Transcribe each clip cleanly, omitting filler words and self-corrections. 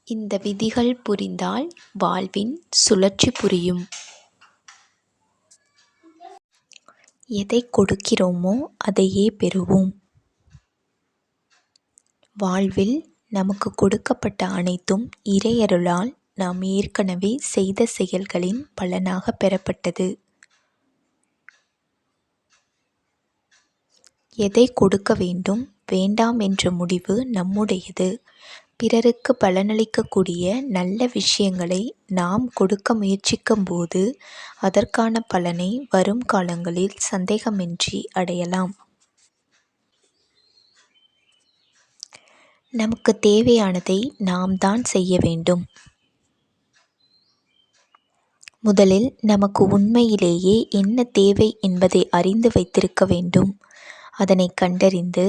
இந்த விதிகள் புரிந்தால் வாழ்வின் சுழற்சி புரியும். எதை கொடுக்கிறோமோ அதையே பெறுவோம். வாழ்வில் நமக்கு கொடுக்கப்பட்ட அனைத்தும் இறையருளால் நாம் ஏற்கனவே செய்த செயல்களின் பலனாக பெறப்பட்டது. எதை கொடுக்க வேண்டும் வேண்டாம் என்ற முடிவு நம்முடையது. பிறருக்கு பலனளிக்கக்கூடிய நல்ல விஷயங்களை நாம் கொடுக்க முயற்சிக்கும் போது அதற்கான பலனை வரும் காலங்களில் சந்தேகமின்றி அடையலாம். நமக்கு தேவையானதை நாம் தான் செய்ய வேண்டும். முதலில் நமக்கு உண்மையிலேயே என்ன தேவை என்பதை அறிந்து வைத்திருக்க வேண்டும். அதனை கண்டறிந்து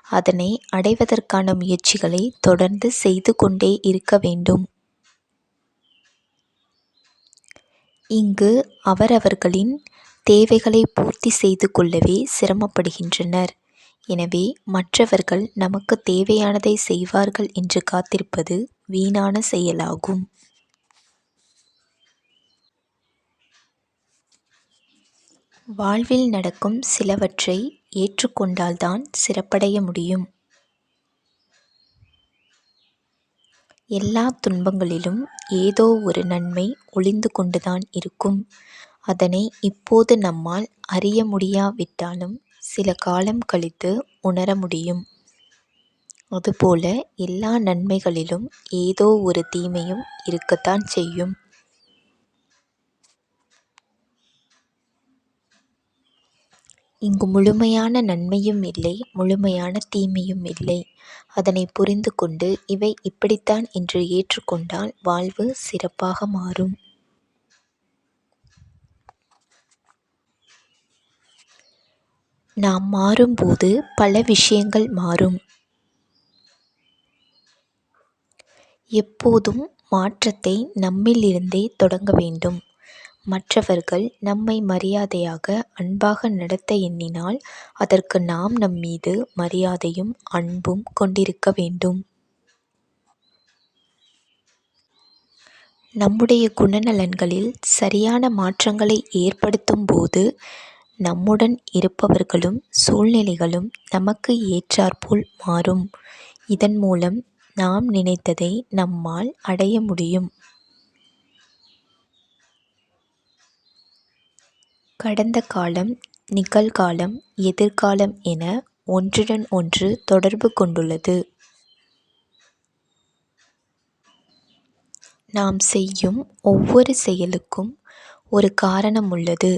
அதனை அடைவதற்கான முயற்சிகளை தொடர்ந்து செய்து கொண்டே இருக்க வேண்டும். இங்கு அவரவர்களின் தேவைகளை பூர்த்தி செய்து கொள்ளவே சிரமப்படுகின்றனர். எனவே மற்றவர்கள் நமக்கு தேவையானதை செய்வார்கள் என்று காத்திருப்பது வீணான செயலாகும். வாழ்வில் நடக்கும் சிலவற்றை ஏற்றுக்கொண்டால்தான் சிறப்படைய முடியும். எல்லா துன்பங்களிலும் ஏதோ ஒரு நன்மை ஒளிந்து கொண்டுதான் இருக்கும். அதனை இப்போது நம்மால் அறிய முடியாவிட்டாலும் சில காலம் கழித்து உணர முடியும். அதுபோல எல்லா நன்மைகளிலும் ஏதோ ஒரு தீமையும் இருக்கத்தான் செய்யும். இங்கு முழுமையான நன்மையும் இல்லை, முழுமையான தீமையும் இல்லை. அதனை புரிந்து கொண்டு இவை இப்படித்தான் என்று ஏற்றுக்கொண்டால் வாழ்வு சிறப்பாக மாறும். நாம் மாறும்போது பல விஷயங்கள் மாறும். எப்போதும் மாற்றத்தை நம்மிலிருந்தே தொடங்க வேண்டும். மற்றவர்கள் நம்மை மரியாதையாக அன்பாக நடத்த எண்ணினால் அதற்கு நாம் நம்மீது மரியாதையும் அன்பும் கொண்டிருக்க வேண்டும். நம்முடைய குணநலன்களில் சரியான மாற்றங்களை ஏற்படுத்தும் போது நம்முடன் இருப்பவர்களும் சூழ்நிலைகளும் நமக்கு ஏற்றாற்போல் மாறும். இதன் மூலம் நாம் நினைத்ததை நம்மால் அடைய முடியும். கடந்த காலம், நிகழ்காலம், எதிர்காலம் என ஒன்றுடன் ஒன்று தொடர்பு கொண்டுள்ளது. நாம் செய்யும் ஒவ்வொரு செயலுக்கும் ஒரு காரணம் உள்ளது.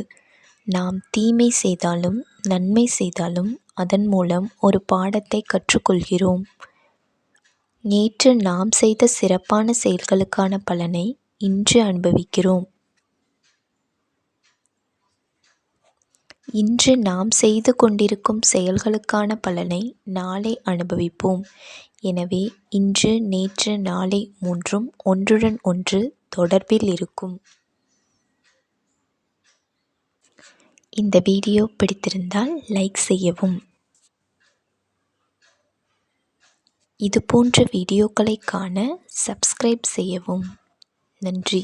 நாம் தீமை செய்தாலும் நன்மை செய்தாலும் அதன் மூலம் ஒரு பாடத்தை கற்றுக்கொள்கிறோம். நேற்று நாம் செய்த சிறப்பான செயல்களுக்கான பலனை இன்று அனுபவிக்கிறோம். இன்று நாம் செய்து கொண்டிருக்கும் செயல்களுக்கான பலனை நாளை அனுபவிப்போம். எனவே இன்று, நேற்று, நாளை மூன்றும் ஒன்றுடன் ஒன்று தொடர்பில் இருக்கும். இந்த வீடியோ பிடித்திருந்தால் லைக் செய்யவும். இதுபோன்ற வீடியோக்களை காண சப்ஸ்கிரைப் செய்யவும். நன்றி.